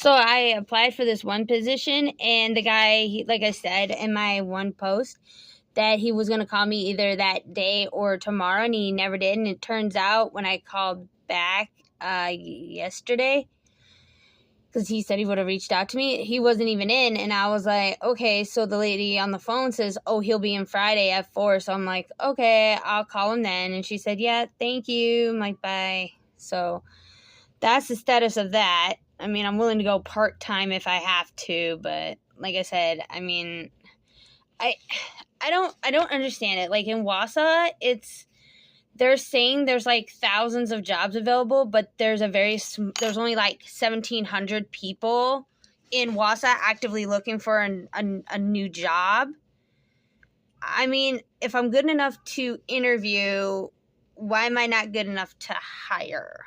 So I applied for this one position, and the guy, like I said in my one post, that he was going to call me either that day or tomorrow, and he never did. And it turns out when I called back yesterday, because he said he would have reached out to me, he wasn't even in. And I was like, okay. So the lady on the phone says, oh, he'll be in Friday at 4. So I'm like, okay, I'll call him then. And she said, yeah, thank you. I'm like, bye. So that's the status of that. I mean, I'm willing to go part-time if I have to, but like I said, I mean, I don't understand it. Like in Wausau, they're saying there's like thousands of jobs available, but there's only like 1,700 people in Wausau actively looking for a new job. I mean, if I'm good enough to interview, why am I not good enough to hire?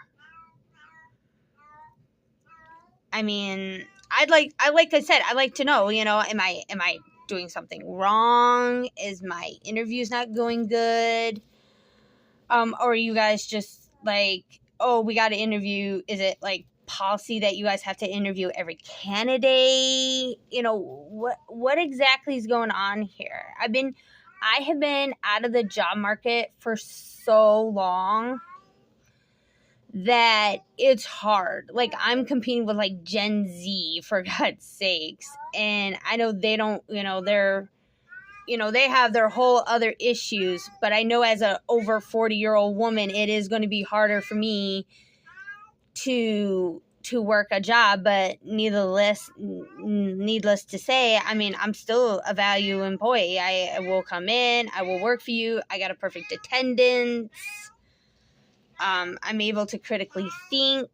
I mean, like I said, I'd like to know, am I doing something wrong? Is my interviews not going good? Or are you guys just like, oh, we got to interview? Is it like policy that you guys have to interview every candidate? What exactly is going on here? I have been out of the job market for so long that it's hard. Like, I'm competing with like Gen Z, for God's sakes, and I know they don't, they have their whole other issues, but I know as a over 40-year-old woman, it is going to be harder for me to work a job. But needless to say, I mean, I'm still a value employee. I will come in, I will work for you, I got a perfect attendance. I'm able to critically think,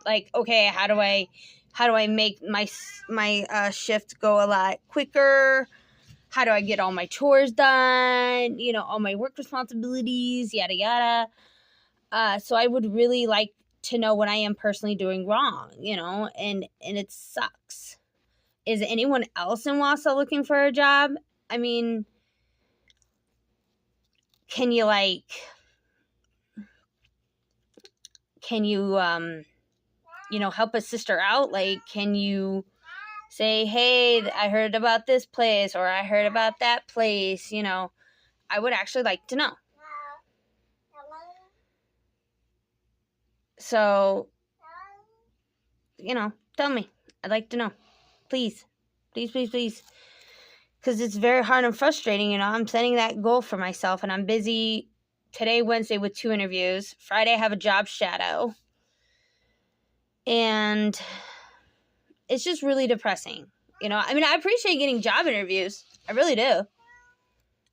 like, okay, how do I make my shift go a lot quicker? How do I get all my chores done? All my work responsibilities, yada yada. So I would really like to know what I am personally doing wrong, and it sucks. Is anyone else in Wausau looking for a job? I mean, can you help a sister out? Like, can you say, hey, I heard about this place, or I heard about that place? I would actually like to know. So, tell me. I'd like to know. Please. Please, please, please. Because it's very hard and frustrating, I'm setting that goal for myself, and I'm busy today, Wednesday, with 2 interviews. Friday, I have a job shadow. And it's just really depressing. I mean, I appreciate getting job interviews. I really do.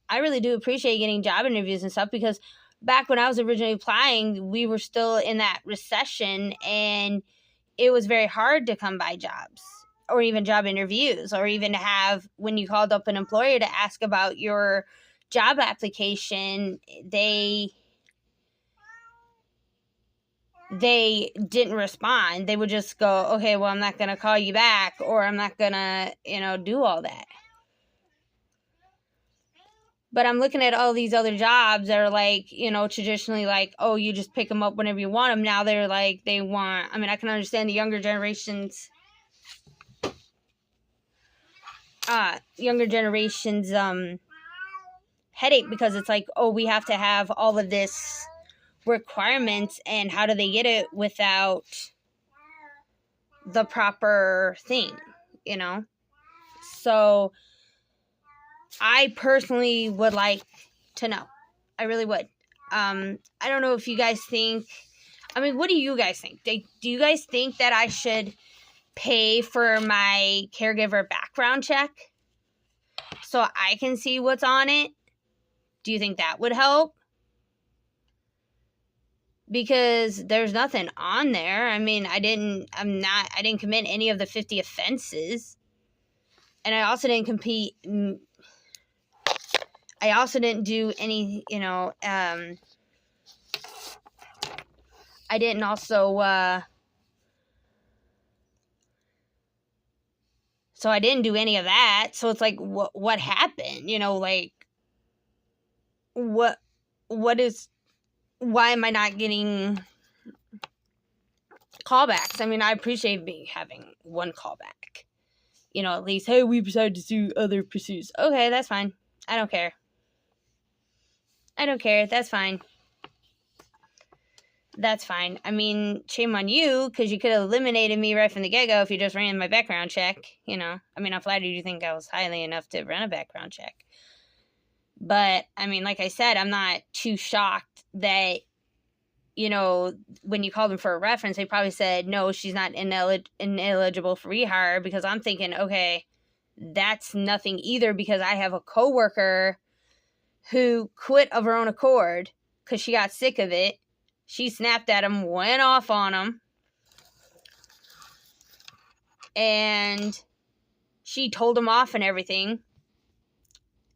I really do appreciate getting job interviews and stuff, because back when I was originally applying, we were still in that recession, and it was very hard to come by jobs or even job interviews, or even to have, when you called up an employer to ask about your job application, they didn't respond. They would just go, okay, well, I'm not going to call you back, or I'm not going to, do all that. But I'm looking at all these other jobs that are like, traditionally like, oh, you just pick them up whenever you want them. Now they're like, I mean, I can understand the younger generation's headache, because it's like, oh, we have to have all of this requirements, and how do they get it without the proper thing, So I personally would like to know. I really would. I don't know if you guys think, I mean, what do you guys think? Do you guys think that I should pay for my caregiver background check so I can see what's on it? Do you think that would help? Because there's nothing on there. I mean, I didn't commit any of the 50 offenses. And I also didn't do any, I didn't also, so I didn't do any of that. So it's like, what happened? Why am I not getting callbacks. I mean, I appreciate me having one callback. You know, at least, hey, we decided to do other pursuits. Okay, that's fine. I don't care. That's fine. That's fine. I mean, shame on you, because you could have eliminated me right from the get-go if you just ran my background check, you know. I mean, I'm flattered you think I was highly enough to run a background check. But, I mean, like I said, I'm not too shocked that, you know, when you called them for a reference, they probably said, no, she's not ineligible for rehire, because I'm thinking, okay, that's nothing either, because I have a coworker who quit of her own accord because she got sick of it. She snapped at him, went off on him, and she told him off and everything.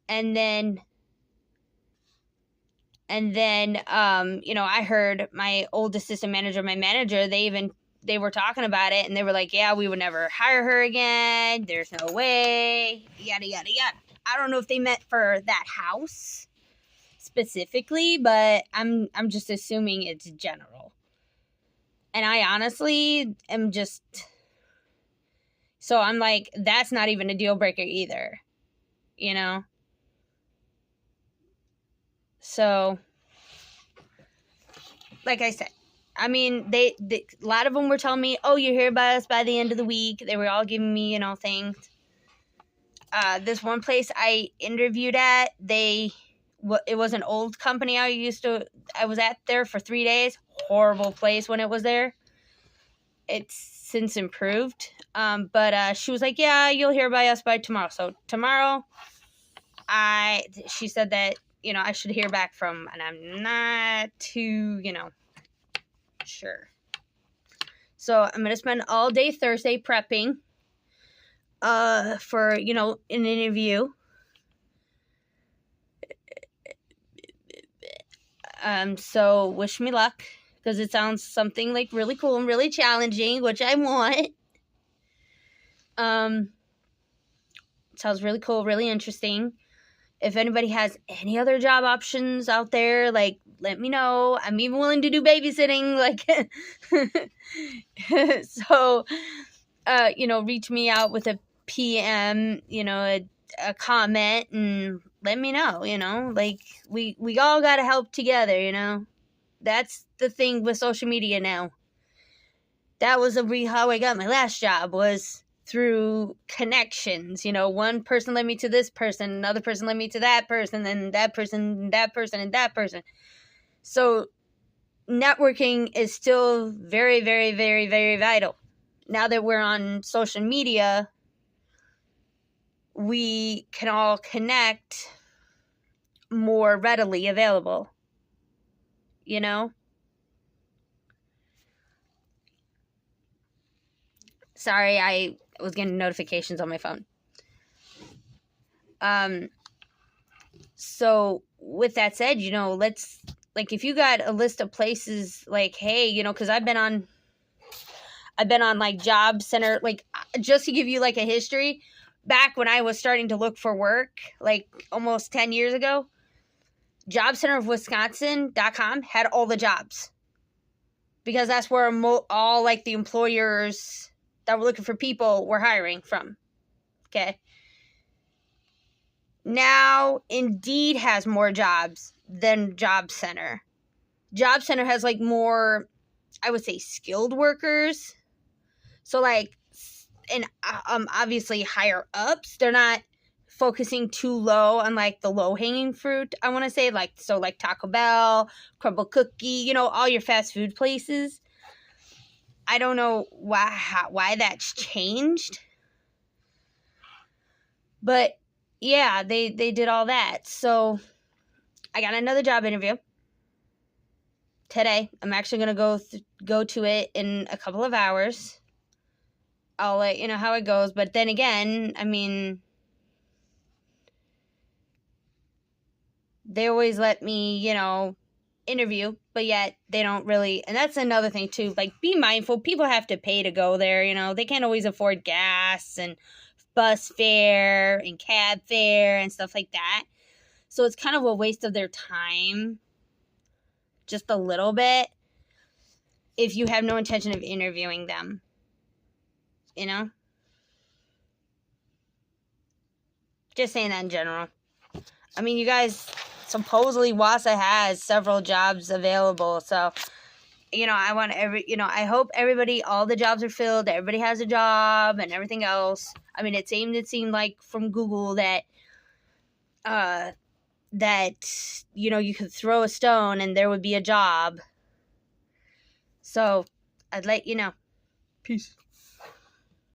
And then, you know, I heard my old assistant manager, my manager, they were talking about it, and they were like, yeah, we would never hire her again. There's no way, yada, yada, yada. I don't know if they meant for that house specifically, but I'm just assuming it's general. And I honestly am just... So I'm like, that's not even a deal breaker either, you know? So, like I said, I mean, they a lot of them were telling me, oh, you're here by us by the end of the week. They were all giving me, you know, things. This one place I interviewed at, it was an old company I was at there for 3 days. Horrible place when it was there. It's since improved. But she was like, yeah, you'll hear by us by tomorrow. So tomorrow, she said that, you know, I should hear back from, and I'm not too, you know, sure. So I'm going to spend all day Thursday prepping for, you know, an interview. So wish me luck, because it sounds something like really cool and really challenging, which I want. Sounds really cool, really interesting. If anybody has any other job options out there, like, let me know. I'm even willing to do babysitting, like, so, you know, reach me out with a PM, you know, a comment, and let me know, you know, like, we all got to help together, you know. That's the thing with social media now. That was how I got my last job, was through connections. You know, one person led me to this person, another person led me to that person, and that person, and that person, and that person. So networking is still very, very, very, very vital. Now that we're on social media, we can all connect more readily available, you know? Sorry, I was getting notifications on my phone. So with that said, you know, let's, like, if you got a list of places, like, hey, you know, because I've been on like Job Center, like, just to give you like a history, back when I was starting to look for work, like almost 10 years ago, JobCenterofWisconsin.com had all the jobs, because that's where all like the employers that were looking for people were hiring from. Okay. Now, Indeed has more jobs than Job Center. Job Center has like more, I would say, skilled workers. So like, and obviously higher ups, they're not focusing too low on like the low hanging fruit, I want to say, like, so like Taco Bell, Crumble Cookie, you know, all your fast food places. I don't know why that's changed, but yeah, they did all that. So I got another job interview today. I'm actually gonna go to it in a couple of hours. I'll let you know how it goes. But then again, I mean, they always let me, you know, interview, but yet they don't really. And that's another thing too. Like, be mindful. People have to pay to go there. You know, they can't always afford gas and bus fare and cab fare and stuff like that. So it's kind of a waste of their time, just a little bit. if you have no intention of interviewing them. You know? Just saying that in general. I mean, you guys, supposedly WASA has several jobs available, so, you know, I hope everybody, all the jobs are filled, everybody has a job and everything else. I mean, it seemed like from Google that, you know, you could throw a stone and there would be a job. So, I'd let you know. Peace.